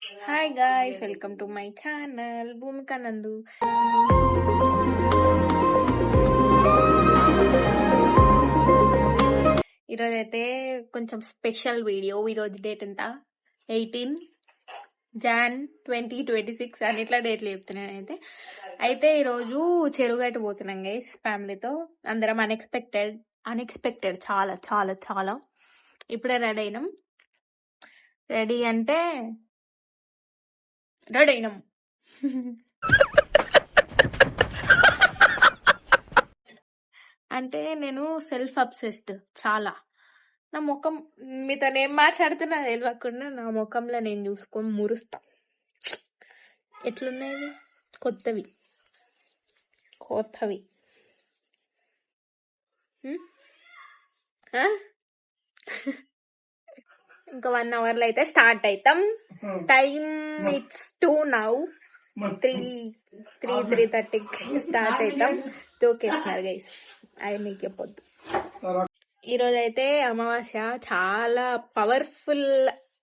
Hi guys, welcome to my channel Bhumika Nandu. ఈరోజైతే కొంచెం special video. ఈరోజు డేట్ ఎంత? 18 Jan 2026 అని ఇట్లా డేట్లు చెప్తున్నాను. అయితే ఈరోజు చెరువుగట్టు పోతున్నాం గైస్ ఫ్యామిలీతో అందరం. అన్ఎక్స్పెక్టెడ్ చాలా చాలా చాలా. ఇప్పుడే రెడీ అయినాం. రెడీ అయినాం. అంటే నేను సెల్ఫ్ అబ్సెస్డ్ చాలా. నా ముఖం మీతో ఏం మాట్లాడుతున్నా తెలియకుండా నా ముఖంలో నేను చూసుకొని మురుస్తా. ఎట్లున్నాయి? కొత్తవి ఇంకా 1 hour లో అయితే స్టార్ట్ అవుతాం. Time it's 2 now. 3:30 స్టార్ట్ అవుతాం. దూకేస్తున్నారు గైస్, అది మీకు చెప్పొద్దు. ఈరోజు అయితే అమావాస్య, చాలా పవర్ఫుల్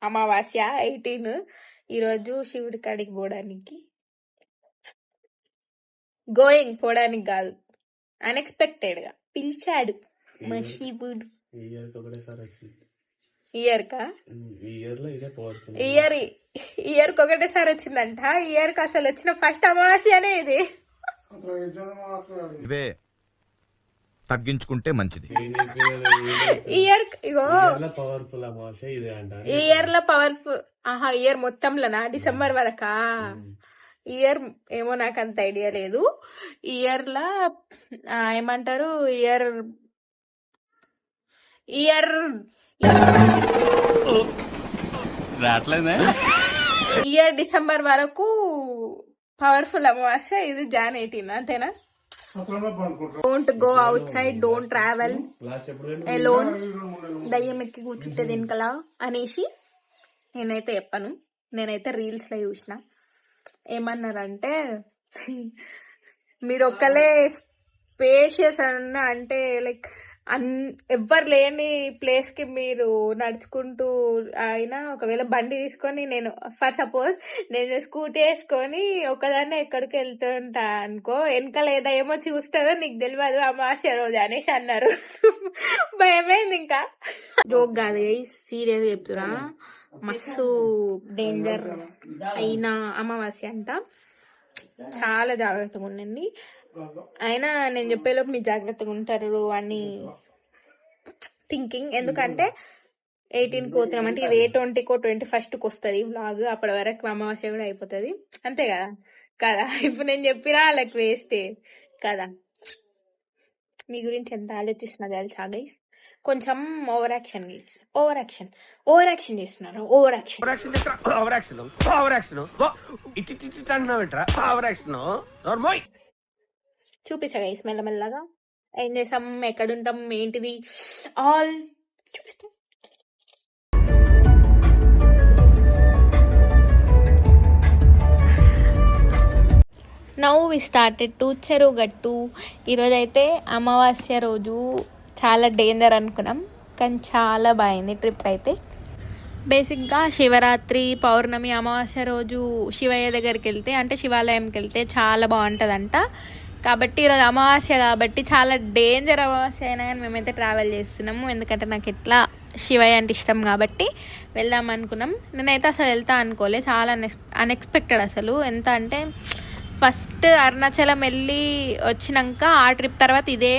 అమావాస్య 18. ఈరోజు శివుడి కాడికి పోవడానికి పోవడానికి కాదు, అన్ఎక్స్పెక్టెడ్ గా పిలిచాడు మా శివుడు. ఇయర్ కి ఒకటేసారి వచ్చిందంట. ఇయర్ కి అసలు వచ్చిన ఫస్ట్ అమావాస్యనే ఇది. తగ్గించుకుంటే మంచిది. ఇయర్ లో పవర్ఫుల్. ఇయర్ మొత్తంలోనా? డిసెంబర్ వరకా? ఇయర్ ఏమో నాకు అంత ఐడియా లేదు. ఇయర్ లా ఏమంటారు, ఇయర్ డిసెంబర్ వరకు పవర్ఫుల్ అమావాస్య. ఇది Jan 18, అంతేనా? Don't go out side, don't travel alone, దయ్యం ఎక్కి కూర్చుంటే వెనకలా అనేసి నేనైతే చెప్పను. నేనైతే రీల్స్ లో చూసిన. ఏమన్నారంటే, మీరు ఒక్కలే స్పేషియస్ అన్న, అంటే లైక్ ఎవ్వరు లేని ప్లేస్ కి మీరు నడుచుకుంటూ అయినా, ఒకవేళ బండి తీసుకొని, నేను ఫర్ సపోజ్ నేను స్కూటీ వేసుకొని ఒకదాన్ని ఎక్కడికి వెళ్తుంటా అనుకో, వెనకాల ఏదో ఏమో చూస్తుందో నీకు తెలియదు అమావాస్య రోజు అనేసి అన్నారు. భయమైంది. ఇంకా జోక్ కాదు, సీరియస్ చెప్తున్నా. మస్తు డేంజర్ అయిన అమావాస్య అంట. చాలా జాగ్రత్తగా ఉండండి. అయినా నేను చెప్పేలోపు మీరు జాగ్రత్తగా ఉంటారు అని థింకింగ్. ఎందుకంటే 18 పోతున్నాం అంటే ఇది 20కో 21కి వస్తుంది వ్లాగ్. అప్పటి వరకు అమావాస్య కూడా అయిపోతుంది, అంతే కదా. ఇప్పుడు నేను చెప్పినా వాళ్ళకి వేస్టే కదా. మీ గురించి ఎంత ఆలోచిస్తున్నా తెలుసా గైస్? కొంచెం ఓవర్ యాక్షన్ చేస్తున్నారు. చూపిస్తా గైస్ మెల్లమెల్లగా ఏం చేసాం, ఎక్కడుంటాం, ఏంటిది ఆల్ చూపిస్తా. నౌ వి స్టార్టెడ్ టు చెరువుగట్టు. ఈరోజు అయితే అమావాస్య రోజు చాలా డేంజర్ అనుకున్నాం, కానీ చాలా బాగుంది ట్రిప్ అయితే. బేసిక్గా శివరాత్రి, పౌర్ణమి, అమావాస్య రోజు శివయ్య దగ్గరికి వెళ్తే, అంటే శివాలయంకి వెళ్తే చాలా బాగుంటుందంట. కాబట్టి ఈరోజు అమావాస్య కాబట్టి చాలా డేంజర్ అమావాస్య అయినా కానీ మేమైతే ట్రావెల్ చేస్తున్నాము. ఎందుకంటే నాకు ఎట్లా శివయ్య అంటే ఇష్టం కాబట్టి వెళ్దాం అనుకున్నాం. నేనైతే అసలు వెళ్తా అనుకోలే, చాలా అన్ఎక్స్పెక్టెడ్ అసలు. ఎంత అంటే ఫస్ట్ అరుణాచలం వెళ్ళి వచ్చినాక ఆ ట్రిప్ తర్వాత ఇదే.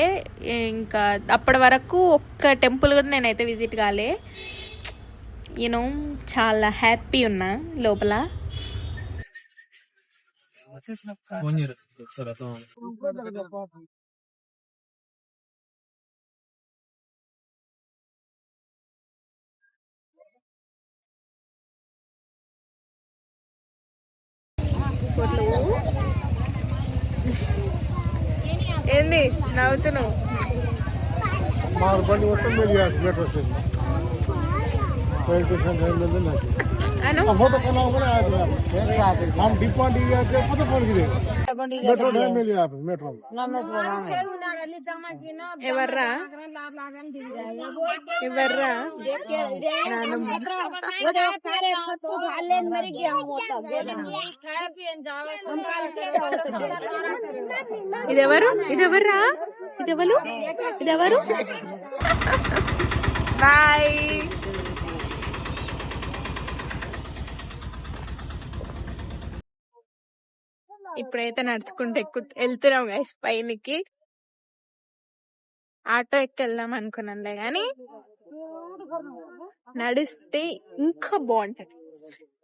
ఇంకా అప్పటి వరకు ఒక్క టెంపుల్ కూడా నేనైతే విజిట్ కాలే. యూనో చాలా హ్యాపీ ఉన్నా లోపల. ఏంది నవ్వుతున్నావు? ఎవర్రా ఎవర్రా ఇదెవరు ఇదెవర్రా ఇదెవరు ఇదెవరు బాయ్. ఇప్పుడైతే నడుచుకుంటూ వెళ్తున్నాం గైస్ పైనకి. ఆటో ఎక్కి వెళ్దాం అనుకున్నాంలే గాని నడిస్తే ఇంకా బాగుంటది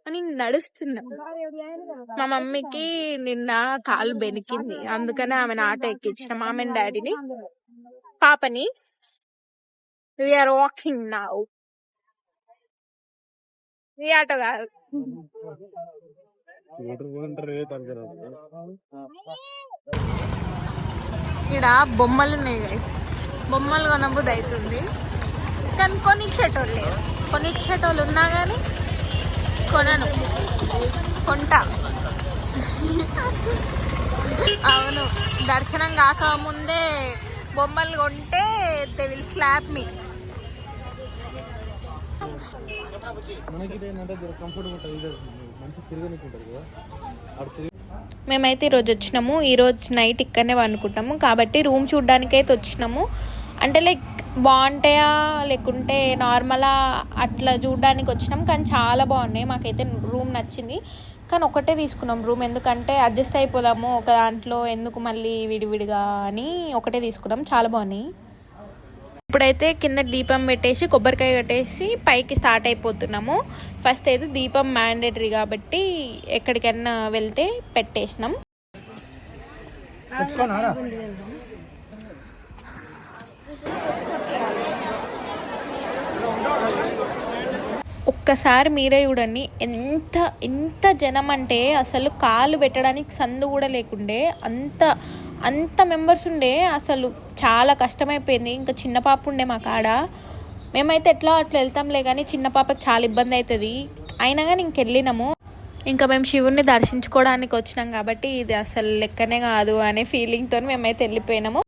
అని నడుస్తున్నాం. మా మమ్మీకి నిన్న కాలు బెనికింది, అందుకనే ఆమెను ఆటో ఎక్కించిన మామయ్య డాడీని పాపని. We are walking now. ఈ ఆటో కాదు, ఇక్కడ బొమ్మలు ఉన్నాయి గైస్. బొమ్మలు కొనబుద్ధి అవుతుంది కానీ కొనిచ్చేటోళ్ళు లేరు. కొనిచ్చేటోళ్ళు ఉన్నా కానీ కొనను, కొంటా. అవును, దర్శనం కాకముందే బొమ్మలు కొంటే దే విల్ స్లాప్ మీ. మేమైతే ఈరోజు వచ్చినాము. ఈరోజు నైట్ ఇక్కడనే వండుకుంటాము కాబట్టి రూమ్ చూడడానికి అయితే వచ్చినాము. అంటే లైక్ బాగుంటాయా లేకుంటే నార్మలా అట్లా చూడడానికి వచ్చినాం. కానీ చాలా బాగున్నాయి, మాకైతే రూమ్ నచ్చింది. కానీ ఒకటే తీసుకున్నాం రూమ్, ఎందుకంటే అడ్జస్ట్ అయిపోదాము ఒక దాంట్లో, ఎందుకు మళ్ళీ విడివిడిగా అని ఒకటే తీసుకున్నాం. చాలా బాగున్నాయి. ఇప్పుడైతే కింద దీపం పెట్టేసి కొబ్బరికాయ కట్టేసి పైకి స్టార్ట్ అయిపోతున్నాము. ఫస్ట్ అయితే దీపం మ్యాండేటరీ కాబట్టి ఎక్కడికైనా వెళ్తే పెట్టేసినాం. ఒక్కసారి మీరే చూడండి ఎంత ఎంత జనం అంటే అసలు కాలు పెట్టడానికి సందు కూడా లేకుండే అంత అంత మెంబర్స్ ఉండే. అసలు చాలా కష్టమైపోయింది. ఇంకా చిన్న పాప ఉండే మా కాడ. మేమైతే ఎట్లా అట్లా వెళ్తాంలే కానీ చిన్న పాపకి చాలా ఇబ్బంది అవుతుంది. అయినా కానీ ఇంకెళ్ళినాము. ఇంకా మేము శివుణ్ణి దర్శించుకోవడానికి వచ్చినాం కాబట్టి ఇది అసలు లెక్కనే కాదు అనే ఫీలింగ్తో మేమైతే వెళ్ళిపోయినాము.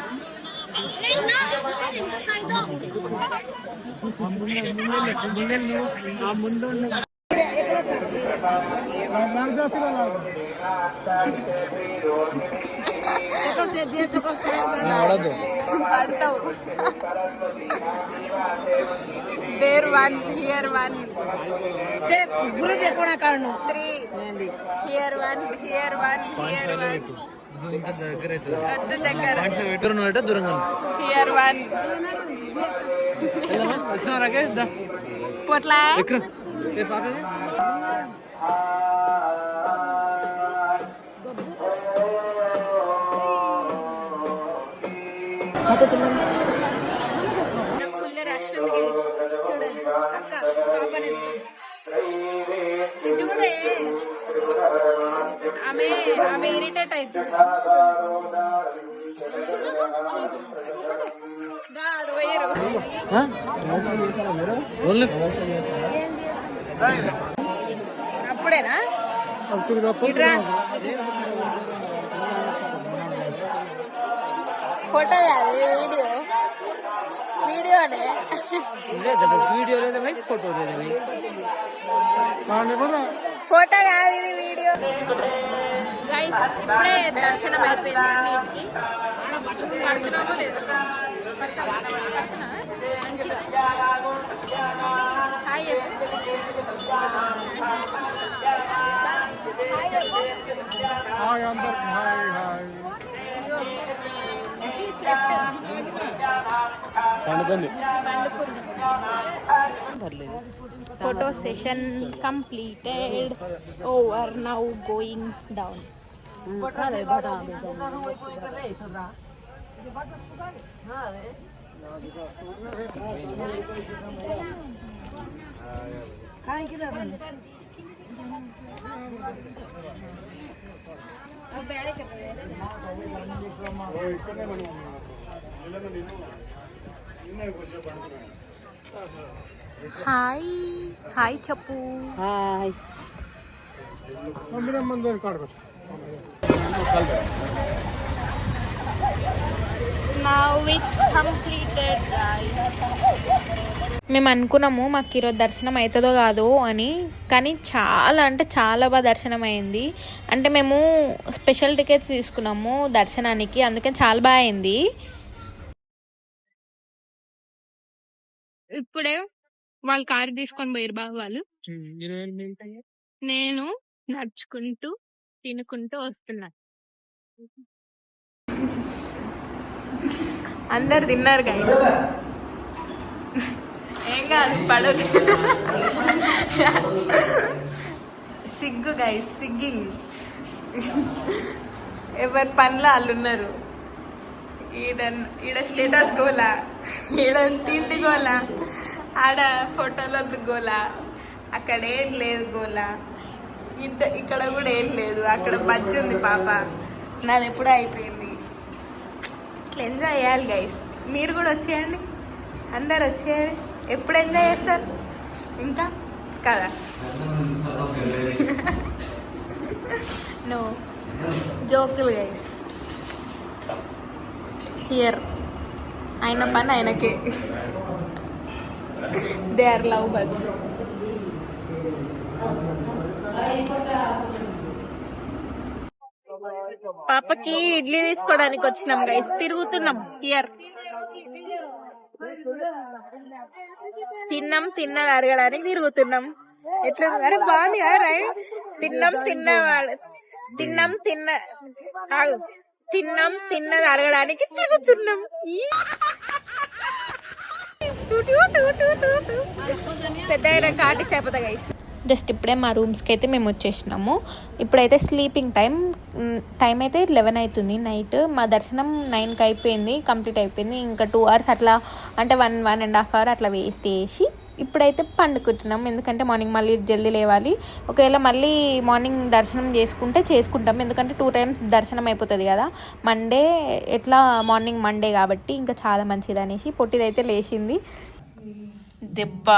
There one, here one. Safe. Guru be kona karno. 3. Here one, here one, here one. ఇంకా దగ్గర అవుతుంది. అద్దు దగ్గర. దూరంగా Here one. పొట్లా. ఫుల్ రష్ ఉంది చూడండి. అక్క పాపని చూడే ఆమె ఆమె ఇరిటేట్ అవుతుంది. వేరు అప్పుడేనా ఫోటో కాదు వీడియో వీడియోనే వీడియో లేదా ఫోటో లేదా ఫోటో కాదు ఇది వీడియో. గైస్ ఇప్పుడే దర్శనం అయిపోయింది అన్నిటికి. పడుతున్నామో లేదు పడుతున్నా మంచిగా. హాయ్ చెప్పు. Photo session completed. Over, now going down. Hi hi చెప్పు. Hi. Now it's completed, guys. మేము అనుకున్నాము మాకు ఈరోజు దర్శనం అవుతుందో కాదో అని, కానీ చాలా అంటే చాలా బాగా దర్శనం అయింది. అంటే మేము స్పెషల్ టికెట్స్ తీసుకున్నాము దర్శనానికి, అందుకని చాలా బాగా అయింది. ఇప్పుడే వాళ్ళు కారు తీసుకొని పోయారు బాబు వాళ్ళు. నేను నడుచుకుంటూ తినుకుంటూ వస్తున్నా. అందరు తిన్నారు గైస్, ఏం కాదు పడవచ్చు. సిగ్గు గైస్, సిగ్గింగ్. ఎవరి పనులు వాళ్ళు ఉన్నారు. ఈడ స్టేటస్ గోలా, ఈడ తిండి గోలా, ఆడ ఫోటోలొద్దు గోలా, అక్కడ ఏం లేదు గోలా, ఇక్కడ కూడా ఏం లేదు. అక్కడ బజ్జి ఉంది పాప, నాది ఎప్పుడూ అయిపోయింది. ఇట్లా ఎంజాయ్ చేయాలి గైస్. మీరు కూడా వచ్చేయండి, అందరు వచ్చేయండి. ఎప్పుడు ఎంజాయ్ చేస్తారు ఇంకా కదా. నో జోకులు గైస్. హియర్ ఆయన పని ఆయనకే. They are love birds. పాపకి ఇడ్లీ తీసుకోవడానికి వచ్చినాం గైస్, తిరుగుతున్నాం. హియర్ తిన్నది అడగడానికి తిరుగుతున్నాం. ఎట్లా అరే బాగుంది కదా రైట్. తిన్నది అడగడానికి తిరుగుతున్నాం. పెద్ద ఆర్టిస్ట్ అయిపోతా గైస్. జస్ట్ ఇప్పుడే మా రూమ్స్కి అయితే మేము వచ్చేసినాము. ఇప్పుడైతే స్లీపింగ్ టైం అయితే 11 అవుతుంది నైట్. మా దర్శనం 9కి అయిపోయింది, కంప్లీట్ అయిపోయింది. ఇంకా 2 hours అట్లా, అంటే 1.5 hour అట్లా వేస్ట్ చేసి ఇప్పుడైతే పండుకుంటున్నాం. ఎందుకంటే మార్నింగ్ మళ్ళీ జల్దీ లేవాలి. ఒకవేళ మళ్ళీ మార్నింగ్ దర్శనం చేసుకుంటాం, ఎందుకంటే 2 times దర్శనం అయిపోతుంది కదా. మండే ఎట్లా మార్నింగ్ మండే కాబట్టి ఇంకా చాలా మంచిది అనేసి పొట్టిదైతే లేచింది. దెబ్బ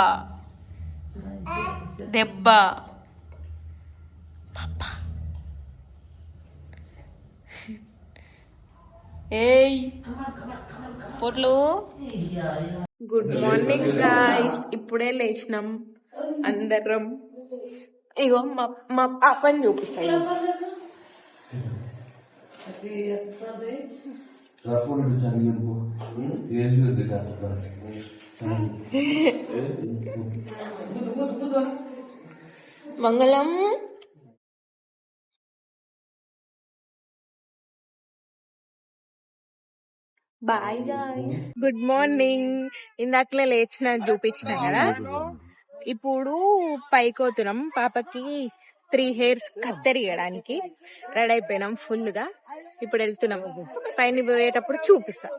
ఏయ్ పొట్లు. Good morning guys. ఇప్పుడే లేచినాం అందరం. ఇగో మా పాపని చూపిస్తాయి. మంగళం. Bye guys. Good morning. ఇందాకలే లేచిన చూపించిన కదా. ఇప్పుడు పైకోతున్నాం. పాపకి 3 hairs కత్తెరియడానికి రెడీ అయిపోయినాం ఫుల్ గా. ఇప్పుడు వెళ్తున్నాం. పైన పోయేటప్పుడు చూపిస్తా.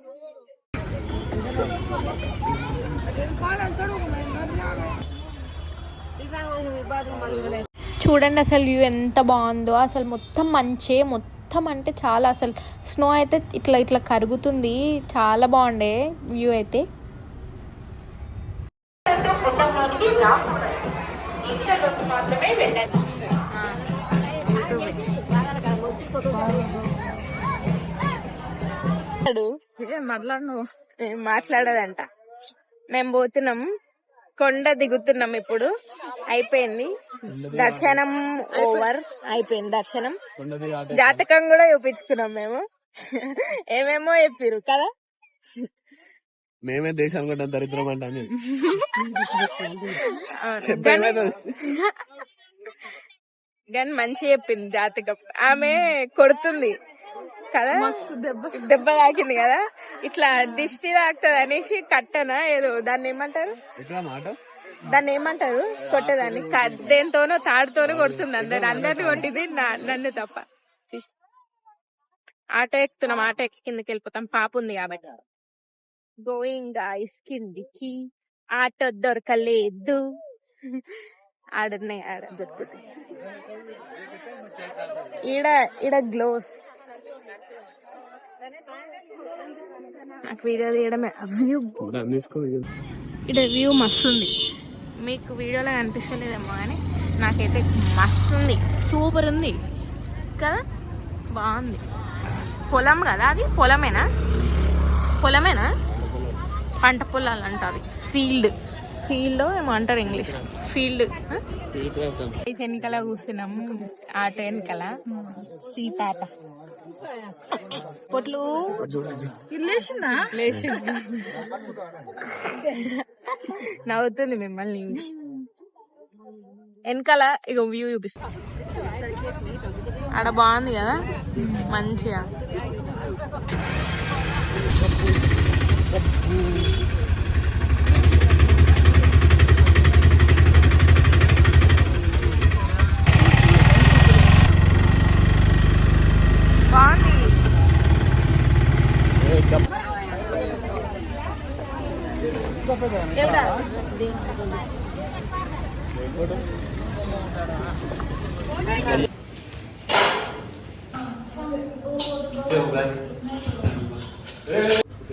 చూడండి అసలు వ్యూ ఎంత బాగుందో. అసలు మొత్తం మొత్తం అంటే చాలా, అసలు స్నో అయితే ఇట్లా కరుగుతుంది. చాలా బాగుండే వ్యూ అయితే. మాట్లాడదంట. మేము పోతున్నాం, కొండ దిగుతున్నాం. ఇప్పుడు అయిపోయింది దర్శనం, ఓవర్ అయిపోయింది దర్శనం. జాతకం కూడా చూపించుకున్నాం మేము. ఏమేమో చెప్పిరు కదా. మేమే దేశం కూడా దరిద్రం అంట కానీ మంచి చెప్పింది జాతకం. ఆమె కొడుతుంది కదా, దెబ్బ తాకింది కదా. ఇట్లా దిష్టి తాకుతుంది అనేసి కట్టనా ఏదో దాన్ని ఏమంటారు, కొట్టేదాన్ని దేంతోనో తాడుతోనో కొడుతుంది. అందరిని కొట్టింది, నన్ను తప్ప. ఆటో ఎక్కుతున్నాం, ఆటో ఎక్కి కిందకి వెళ్ళిపోతాం. పాప ఉంది కాబట్టి. గోయింగ్ గాయ్స్ కిందికి. ఆటో దొరకలేదు, ఆడ దొరుకుతుంది. ఈడ గ్లోస్. నాకు వీడియో తీయడమే వ్యూ. ఇక్కడ వ్యూ మస్తు ఉంది. మీకు వీడియోలో కనిపిస్తలేదేమో కానీ నాకైతే మస్తు ఉంది, సూపర్ ఉంది కదా. బాగుంది. పొలం కదా, అది పొలమేనా? పొలమేనా? పంట పొలాలు అంటారు. ఫీల్డ్ ఏమో అంటారు ఇంగ్లీష్. ఫీల్డ్ వెనకాల కూర్చున్నాం. ఆటో వెనకాల సీపాప పొట్లు లేచిందా? లేచింది, నవ్వుతుంది మిమ్మల్ని. వెనకాల ఇక వ్యూ చూపిస్తా. ఆడ బాగుంది కదా మంచిగా. బాగుంది.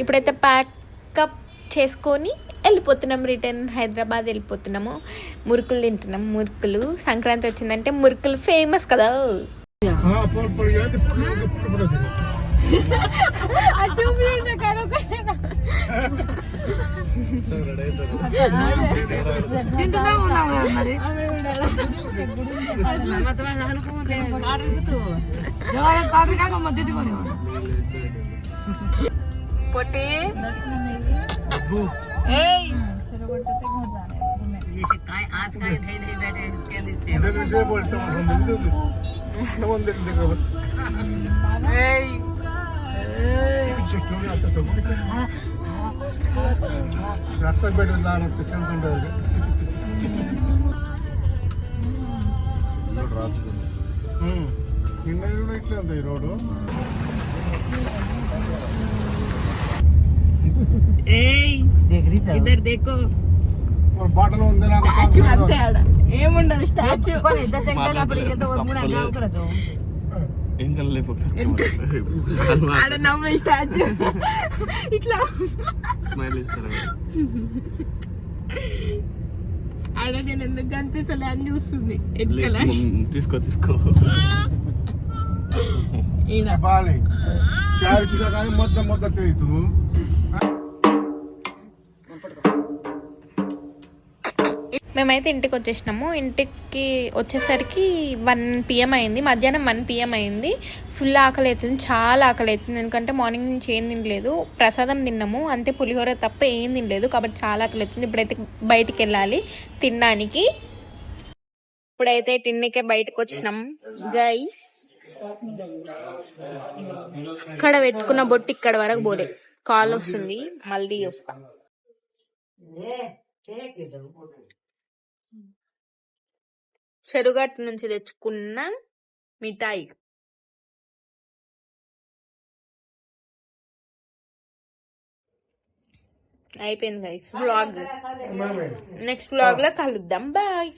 ఇప్పుడైతే ప్యాకప్ చేసుకొని వెళ్ళిపోతున్నాం. రిటర్న్ హైదరాబాద్ వెళ్ళిపోతున్నాము. మురుకులు తింటున్నాం. మురుకులు సంక్రాంతి వచ్చిందంటే మురుకులు ఫేమస్ కదా. పొట్టి ఇట్లా ఈ రోడ్డు ఇద్దరు దేకో బాటలో ఉంది స్టాచ్యూ అంతే. ఆడ ఏముండదు స్టాచ్యూ. ఆడ నమ్మే స్టాచ్యూ ఇట్లా ఆడ నేను ఎందుకు కనిపిస్తలే అని చూస్తుంది. తీసుకో బాలి మొత్తం తెలుసు. మేమైతే ఇంటికి వచ్చేసినాము. ఇంటికి వచ్చేసరికి 1 PM అయింది. మధ్యాహ్నం 1 PM అయింది. ఫుల్ ఆకలి అవుతుంది, చాలా ఆకలి అవుతుంది. ఎందుకంటే మార్నింగ్ నుంచి ఏం తినలేదు. ప్రసాదం తిన్నాము అంతే, పులిహోర తప్ప ఏం తినలేదు. కాబట్టి చాలా ఆకలి అవుతుంది. ఇప్పుడైతే బయటికి వెళ్ళాలి తినడానికి. ఇప్పుడైతే తిన్నికే బయటకు వచ్చినాం గైస్. ఇక్కడ పెట్టుకున్న బొట్టు ఇక్కడ వరకు పోలే, కాల్ వస్తుంది, మళ్ళీ వస్తా. చెరుగట్టు నుంచి తెచ్చుకున్న మిఠాయి. అయిపోయింది గైస్ వ్లాగ్. నెక్స్ట్ వ్లాగ్ లో కలుద్దాం. బాయ్.